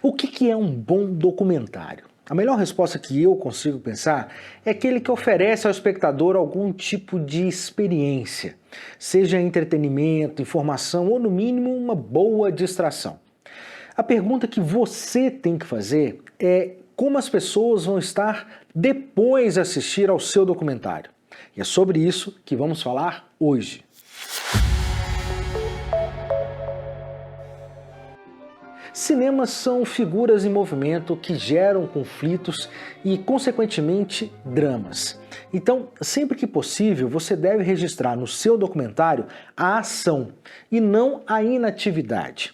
O que é um bom documentário? A melhor resposta que eu consigo pensar é aquele que oferece ao espectador algum tipo de experiência, seja entretenimento, informação ou, no mínimo, uma boa distração. A pergunta que você tem que fazer é como as pessoas vão estar depois de assistir ao seu documentário. E é sobre isso que vamos falar hoje. Cinemas são figuras em movimento que geram conflitos e, consequentemente, dramas. Então, sempre que possível, você deve registrar no seu documentário a ação e não a inatividade.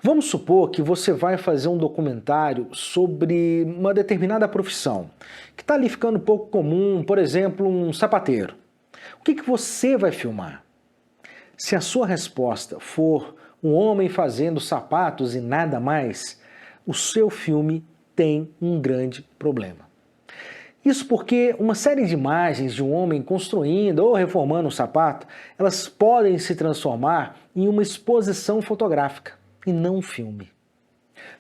Vamos supor que você vai fazer um documentário sobre uma determinada profissão, que está ali ficando pouco comum, por exemplo, um sapateiro. O que você vai filmar? Se a sua resposta for um homem fazendo sapatos e nada mais, o seu filme tem um grande problema. Isso porque uma série de imagens de um homem construindo ou reformando um sapato, elas podem se transformar em uma exposição fotográfica e não um filme.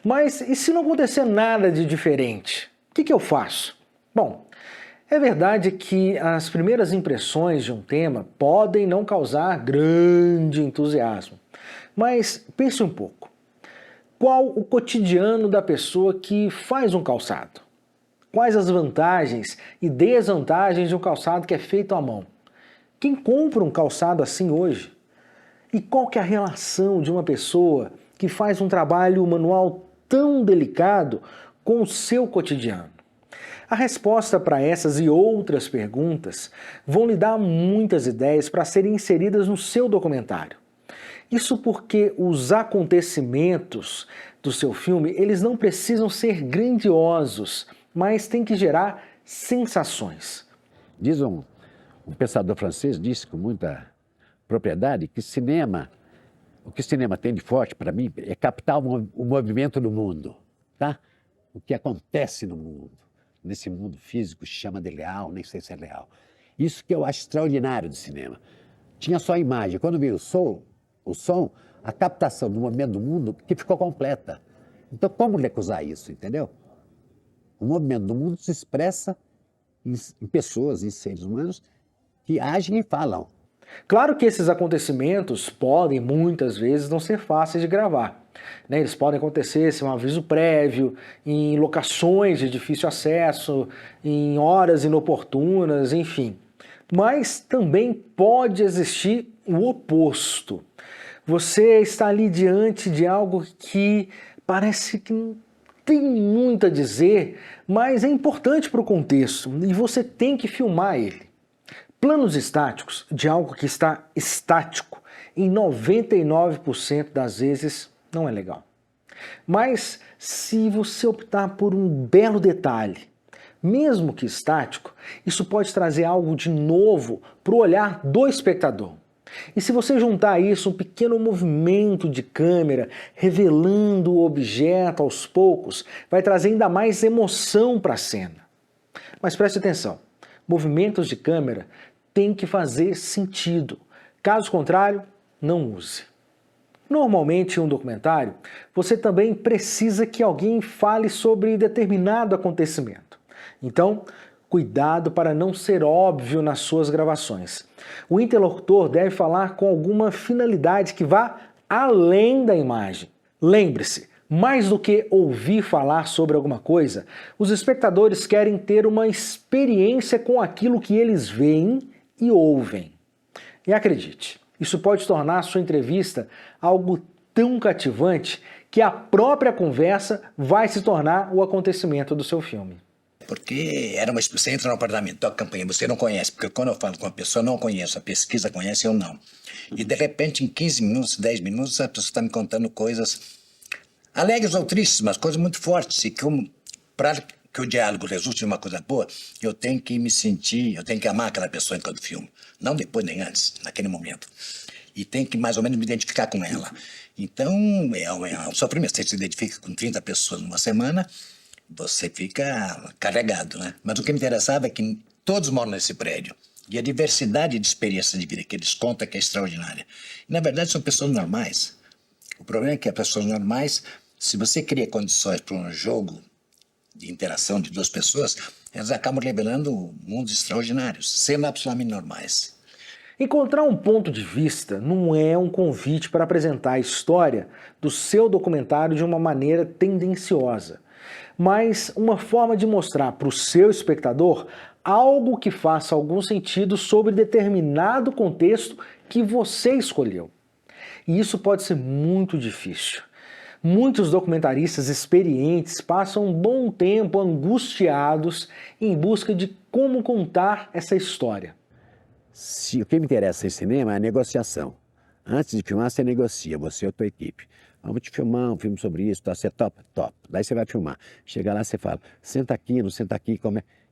Mas e se não acontecer nada de diferente? O que eu faço? Bom, é verdade que as primeiras impressões de um tema podem não causar grande entusiasmo. Mas pense um pouco. Qual o cotidiano da pessoa que faz um calçado? Quais as vantagens e desvantagens de um calçado que é feito à mão? Quem compra um calçado assim hoje? E qual que é a relação de uma pessoa que faz um trabalho manual tão delicado com o seu cotidiano? A resposta para essas e outras perguntas vão lhe dar muitas ideias para serem inseridas no seu documentário. Isso porque os acontecimentos do seu filme, eles não precisam ser grandiosos, mas têm que gerar sensações. Diz um pensador francês, disse com muita propriedade, que o que cinema tem de forte para mim é captar o movimento do mundo, tá? O que acontece no mundo, nesse mundo físico, chama de real, nem sei se é real. Isso que eu acho extraordinário do cinema. Tinha só a imagem, quando veio o som, a captação do movimento do mundo que ficou completa. Então, como recusar isso, entendeu? O movimento do mundo se expressa em pessoas, em seres humanos, que agem e falam. Claro que esses acontecimentos podem, muitas vezes, não ser fáceis de gravar. Eles podem acontecer sem um aviso prévio, em locações de difícil acesso, em horas inoportunas, enfim. Mas também pode existir o oposto. Você está ali diante de algo que parece que não tem muito a dizer, mas é importante para o contexto e você tem que filmar ele. Planos estáticos de algo que está estático, em 99% das vezes, não é legal. Mas se você optar por um belo detalhe, mesmo que estático, isso pode trazer algo de novo para o olhar do espectador. E se você juntar a isso um pequeno movimento de câmera, revelando o objeto aos poucos, vai trazer ainda mais emoção para a cena. Mas preste atenção, movimentos de câmera têm que fazer sentido. Caso contrário, não use. Normalmente, em um documentário, você também precisa que alguém fale sobre determinado acontecimento. Então, cuidado para não ser óbvio nas suas gravações. O interlocutor deve falar com alguma finalidade que vá além da imagem. Lembre-se, mais do que ouvir falar sobre alguma coisa, os espectadores querem ter uma experiência com aquilo que eles veem e ouvem. E acredite, isso pode tornar a sua entrevista algo tão cativante que a própria conversa vai se tornar o acontecimento do seu filme. Porque você entra no apartamento, toca a campainha, você não conhece, porque quando eu falo com uma pessoa, eu não conheço, a pesquisa conhece, eu não. E de repente, em 15 minutos, 10 minutos, a pessoa está me contando coisas alegres ou tristes, mas coisas muito fortes, e para que o diálogo resulte em uma coisa boa, eu tenho que me sentir, eu tenho que amar aquela pessoa enquanto filme. Não depois nem antes, naquele momento. E tenho que mais ou menos me identificar com ela. Então, é um sofrimento. Você se identifica com 30 pessoas numa semana, você fica carregado, né? Mas o que me interessava é que todos moram nesse prédio. E a diversidade de experiências de vida que eles contam é que é extraordinária. E, na verdade, são pessoas normais. O problema é que as pessoas normais Se você cria condições para um jogo de interação de duas pessoas, elas acabam revelando mundos extraordinários, sendo absolutamente normais. Encontrar um ponto de vista não é um convite para apresentar a história do seu documentário de uma maneira tendenciosa, mas uma forma de mostrar para o seu espectador algo que faça algum sentido sobre determinado contexto que você escolheu. E isso pode ser muito difícil. Muitos documentaristas experientes passam um bom tempo angustiados em busca de como contar essa história. Se o que me interessa em cinema é a negociação. Antes de filmar, você negocia, você e a tua equipe. Vamos te filmar um filme sobre isso, tá? Você top, top. Daí você vai filmar. Chega lá, você fala, senta aqui, não senta aqui.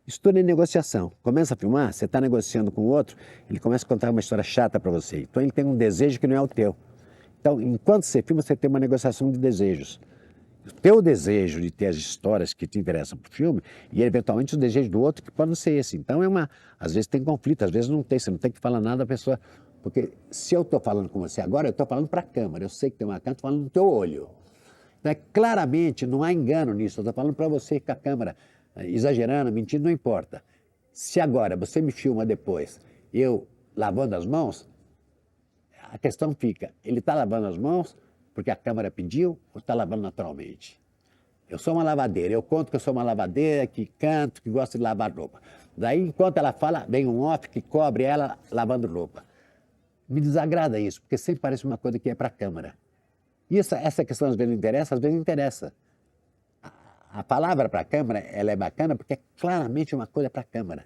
Isso tudo é negociação. Começa a filmar, você está negociando com o outro, ele começa a contar uma história chata para você. Então ele tem um desejo que não é o teu. Então, enquanto você filma, você tem uma negociação de desejos. O teu desejo de ter as histórias que te interessam para o filme e, eventualmente, os desejos do outro que podem ser esse. Então, às vezes tem conflito, às vezes não tem. Você não tem que falar nada da pessoa. Porque se eu estou falando com você agora, eu estou falando para a câmera. Eu sei que tem uma câmera, estou falando no teu olho. Então, claramente, não há engano nisso. Eu estou falando para você com a câmera, exagerando, mentindo, não importa. Se agora você me filma depois, eu lavando as mãos, a questão fica, ele está lavando as mãos porque a câmera pediu ou está lavando naturalmente? Eu sou uma lavadeira, eu conto que eu sou uma lavadeira, que canto, que gosto de lavar roupa. Daí, enquanto ela fala, vem um off que cobre ela lavando roupa. Me desagrada isso, porque sempre parece uma coisa que é para a câmera. E essa questão às vezes não interessa, às vezes interessa. A palavra para a câmera, ela é bacana porque é claramente uma coisa para a câmera.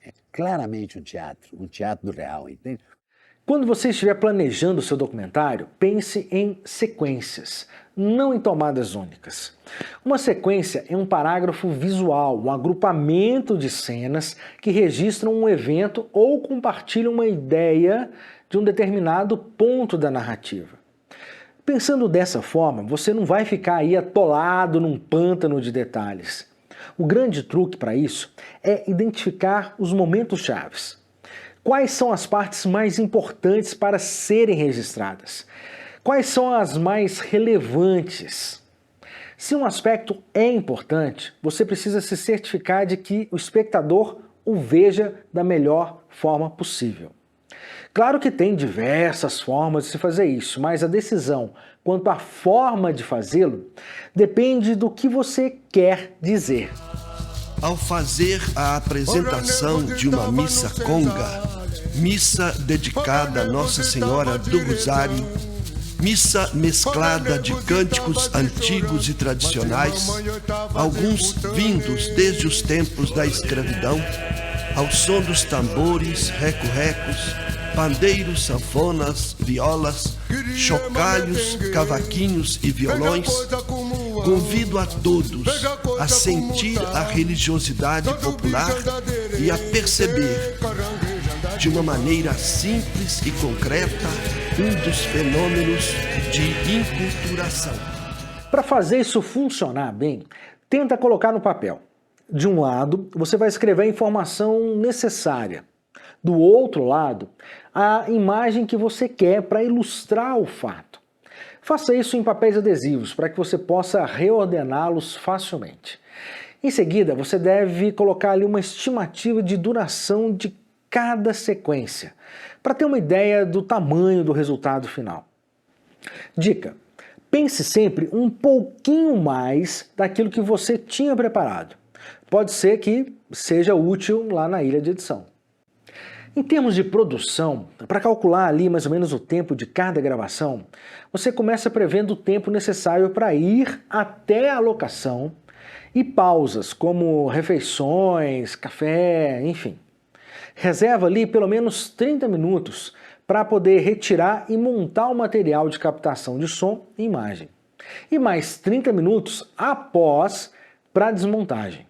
É claramente um teatro do real, entende? Quando você estiver planejando o seu documentário, pense em sequências, não em tomadas únicas. Uma sequência é um parágrafo visual, um agrupamento de cenas que registram um evento ou compartilham uma ideia de um determinado ponto da narrativa. Pensando dessa forma, você não vai ficar aí atolado num pântano de detalhes. O grande truque para isso é identificar os momentos chaves. Quais são as partes mais importantes para serem registradas? Quais são as mais relevantes? Se um aspecto é importante, você precisa se certificar de que o espectador o veja da melhor forma possível. Claro que tem diversas formas de se fazer isso, mas a decisão quanto à forma de fazê-lo depende do que você quer dizer. Ao fazer a apresentação de uma missa conga, missa dedicada a Nossa Senhora do Rosário, missa mesclada de cânticos antigos e tradicionais, alguns vindos desde os tempos da escravidão, ao som dos tambores, reco-recos, pandeiros, sanfonas, violas, chocalhos, cavaquinhos e violões, convido a todos a sentir a religiosidade popular e a perceber, de uma maneira simples e concreta, um dos fenômenos de inculturação. Para fazer isso funcionar bem, tenta colocar no papel. De um lado, você vai escrever a informação necessária. Do outro lado, a imagem que você quer para ilustrar o fato. Faça isso em papéis adesivos para que você possa reordená-los facilmente. Em seguida, você deve colocar ali uma estimativa de duração de cada sequência, para ter uma ideia do tamanho do resultado final. Dica: pense sempre um pouquinho mais daquilo que você tinha preparado. Pode ser que seja útil lá na ilha de edição. Em termos de produção, para calcular ali mais ou menos o tempo de cada gravação, você começa prevendo o tempo necessário para ir até a locação e pausas como refeições, café, enfim. Reserva ali pelo menos 30 minutos para poder retirar e montar o material de captação de som e imagem. E mais 30 minutos após para desmontagem.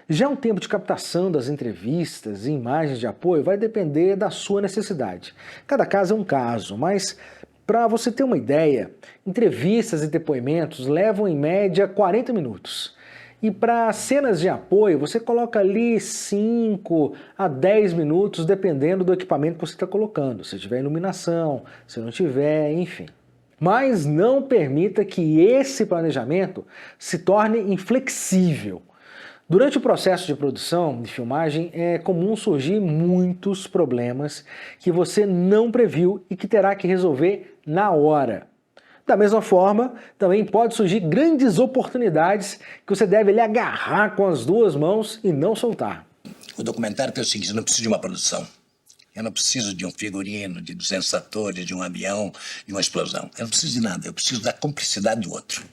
Já o tempo de captação das entrevistas e imagens de apoio vai depender da sua necessidade. Cada caso é um caso, mas para você ter uma ideia, entrevistas e depoimentos levam em média 40 minutos. E para cenas de apoio, você coloca ali 5 a 10 minutos, dependendo do equipamento que você está colocando. Se tiver iluminação, se não tiver, enfim. Mas não permita que esse planejamento se torne inflexível. Durante o processo de produção e filmagem, é comum surgir muitos problemas que você não previu e que terá que resolver na hora. Da mesma forma, também pode surgir grandes oportunidades que você deve lhe agarrar com as duas mãos e não soltar. O documentário é o seguinte, eu não preciso de uma produção. Eu não preciso de um figurino, de 200 atores, de um avião, de uma explosão. Eu não preciso de nada, eu preciso da cumplicidade do outro.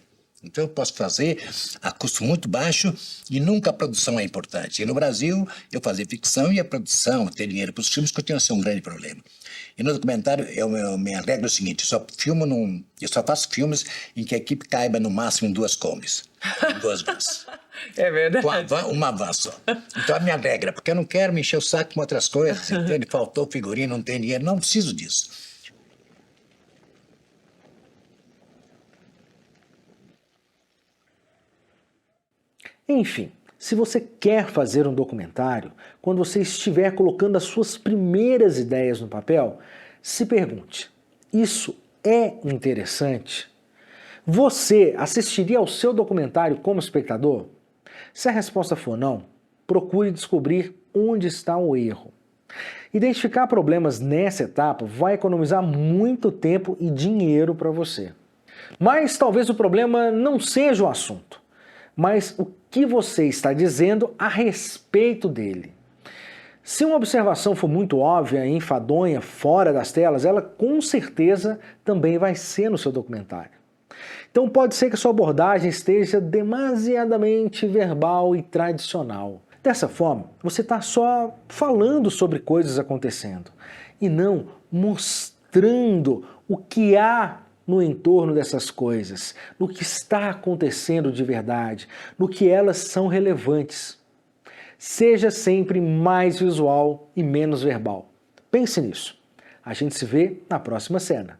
Então eu posso fazer a custo muito baixo e nunca a produção é importante. E no Brasil, eu fazia ficção e a produção, ter dinheiro para os filmes, continua a ser um grande problema. E no documentário, minha regra é o seguinte, eu só faço filmes em que a equipe caiba no máximo em 2 combis, em 2 vans. É verdade. Uma van só. Então a minha regra, porque eu não quero me encher o saco com outras coisas, entende? Faltou figurino, não tem dinheiro, não preciso disso. Enfim, se você quer fazer um documentário, quando você estiver colocando as suas primeiras ideias no papel, se pergunte, isso é interessante? Você assistiria ao seu documentário como espectador? Se a resposta for não, procure descobrir onde está o erro. Identificar problemas nessa etapa vai economizar muito tempo e dinheiro para você. Mas talvez o problema não seja o assunto, mas o que você está dizendo a respeito dele. Se uma observação for muito óbvia e enfadonha fora das telas, ela com certeza também vai ser no seu documentário. Então pode ser que a sua abordagem esteja demasiadamente verbal e tradicional. Dessa forma, você está só falando sobre coisas acontecendo e não mostrando o que há no entorno dessas coisas, no que está acontecendo de verdade, no que elas são relevantes. Seja sempre mais visual e menos verbal. Pense nisso. A gente se vê na próxima cena.